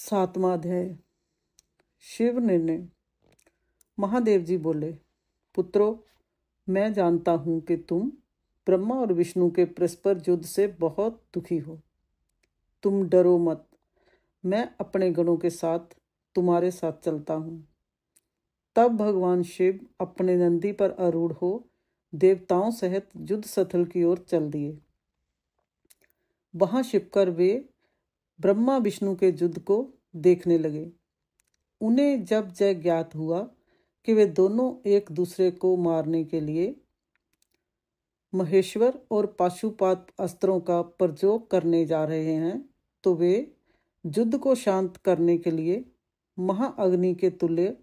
सातवां अध्याय। शिव निर्णय। महादेव जी बोले, पुत्रों, मैं जानता हूं कि तुम ब्रह्मा और विष्णु के परस्पर युद्ध से बहुत दुखी हो। तुम डरो मत, मैं अपने गणों के साथ तुम्हारे साथ चलता हूं। तब भगवान शिव अपने नंदी पर आरूढ़ हो देवताओं सहित युद्ध स्थल की ओर चल दिए। वहां छिपकर वे ब्रह्मा विष्णु के युद्ध को देखने लगे। उन्हें जब यह ज्ञात हुआ कि वे दोनों एक दूसरे को मारने के लिए महेश्वर और पाशुपात अस्त्रों का प्रयोग करने जा रहे हैं, तो वे युद्ध को शांत करने के लिए महाअग्नि के तुल्य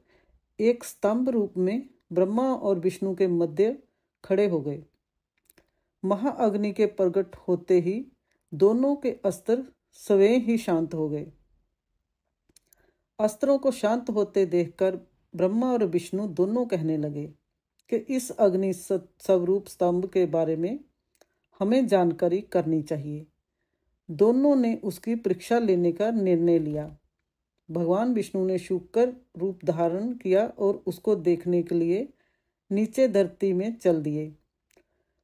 एक स्तंभ रूप में ब्रह्मा और विष्णु के मध्य खड़े हो गए। महाअग्नि के प्रकट होते ही दोनों के अस्त्र स्वयं ही शांत हो गए। अस्त्रों को शांत होते देखकर ब्रह्मा और विष्णु दोनों कहने लगे कि इस अग्नि स्वरूप स्तंभ के बारे में हमें जानकारी करनी चाहिए। दोनों ने उसकी परीक्षा लेने का निर्णय लिया। भगवान विष्णु ने शुक्र रूप धारण किया और उसको देखने के लिए नीचे धरती में चल दिए।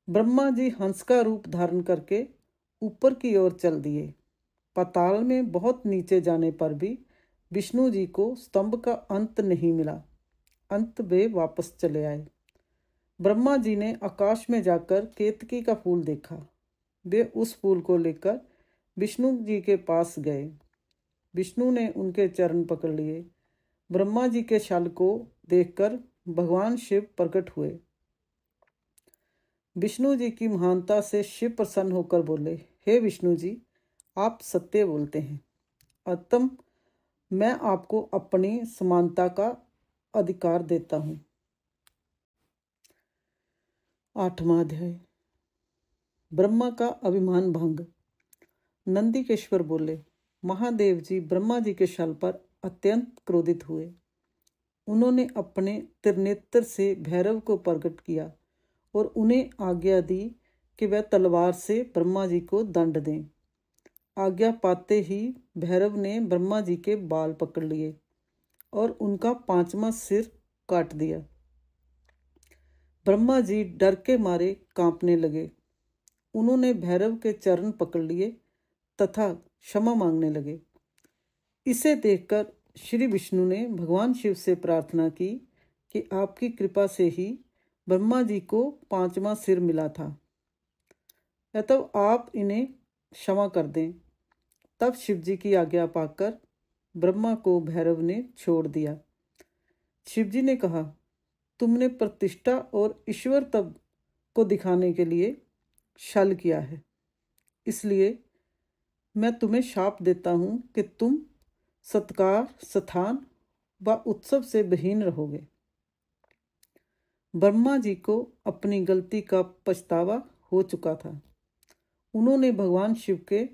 ब्रह्मा जी हंस का रूप धारण करके ऊपर की ओर चल दिए। पाताल में बहुत नीचे जाने पर भी विष्णु जी को स्तंभ का अंत नहीं मिला। अंत वे वापस चले आए। ब्रह्मा जी ने आकाश में जाकर केतकी का फूल देखा। वे उस फूल को लेकर विष्णु जी के पास गए। विष्णु ने उनके चरण पकड़ लिए। ब्रह्मा जी के छल को देखकर भगवान शिव प्रकट हुए। विष्णु जी की महानता से शिव प्रसन्न होकर बोले, हे विष्णु जी, आप सत्य बोलते हैं। अतः मैं आपको अपनी समानता का अधिकार देता हूं। 8वां अध्याय। ब्रह्मा का अभिमान भंग। नंदीकेश्वर बोले, महादेव जी ब्रह्मा जी के छल पर अत्यंत क्रोधित हुए। उन्होंने अपने त्रिनेत्र से भैरव को प्रकट किया और उन्हें आज्ञा दी कि वह तलवार से ब्रह्मा जी को दंड दें। आज्ञा पाते ही भैरव ने ब्रह्मा जी के बाल पकड़ लिए और उनका 5वां सिर काट दिया। ब्रह्मा जी डर के मारे कांपने लगे। उन्होंने भैरव के चरण पकड़ लिए तथा क्षमा मांगने लगे। इसे देखकर श्री विष्णु ने भगवान शिव से प्रार्थना की कि आपकी कृपा से ही ब्रह्मा जी को 5वां सिर मिला था, अतः आप इन्हें क्षमा कर दें। तब शिव जी की आज्ञा पाकर ब्रह्मा को भैरव ने छोड़ दिया। शिव जी ने कहा, तुमने प्रतिष्ठा और ईश्वर तब को दिखाने के लिए छल किया है, इसलिए मैं तुम्हें शाप देता हूं कि तुम सत्कार, स्थान व उत्सव से विहीन रहोगे। ब्रह्मा जी को अपनी गलती का पछतावा हो चुका था। उन्होंने भगवान शिव के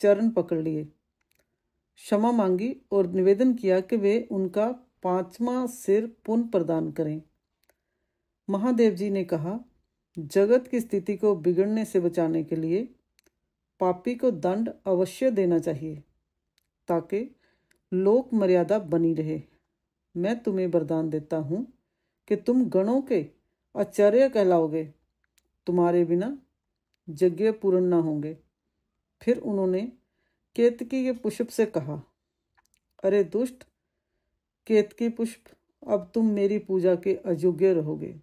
चरण पकड़ लिए, क्षमा मांगी और निवेदन किया कि वे उनका 5वां सिर पुनः प्रदान करें। महादेव जी ने कहा, जगत की स्थिति को बिगड़ने से बचाने के लिए पापी को दंड अवश्य देना चाहिए ताकि लोक मर्यादा बनी रहे। मैं तुम्हें वरदान देता हूं कि तुम गणों के आचार्य कहलाओगे। तुम्हारे बिना यज्ञ पूर्ण न होंगे। फिर उन्होंने केतकी के पुष्प से कहा, अरे दुष्ट केतकी पुष्प, अब तुम मेरी पूजा के अयोग्य रहोगे।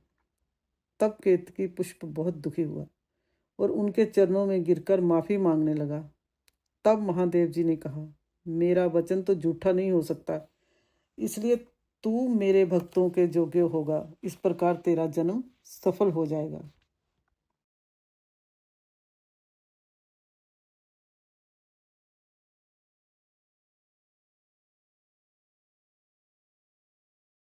तब केतकी पुष्प बहुत दुखी हुआ और उनके चरणों में गिरकर माफी मांगने लगा। तब महादेव जी ने कहा, मेरा वचन तो झूठा नहीं हो सकता, इसलिए तू मेरे भक्तों के योग्य होगा। इस प्रकार तेरा जन्म सफल हो जाएगा।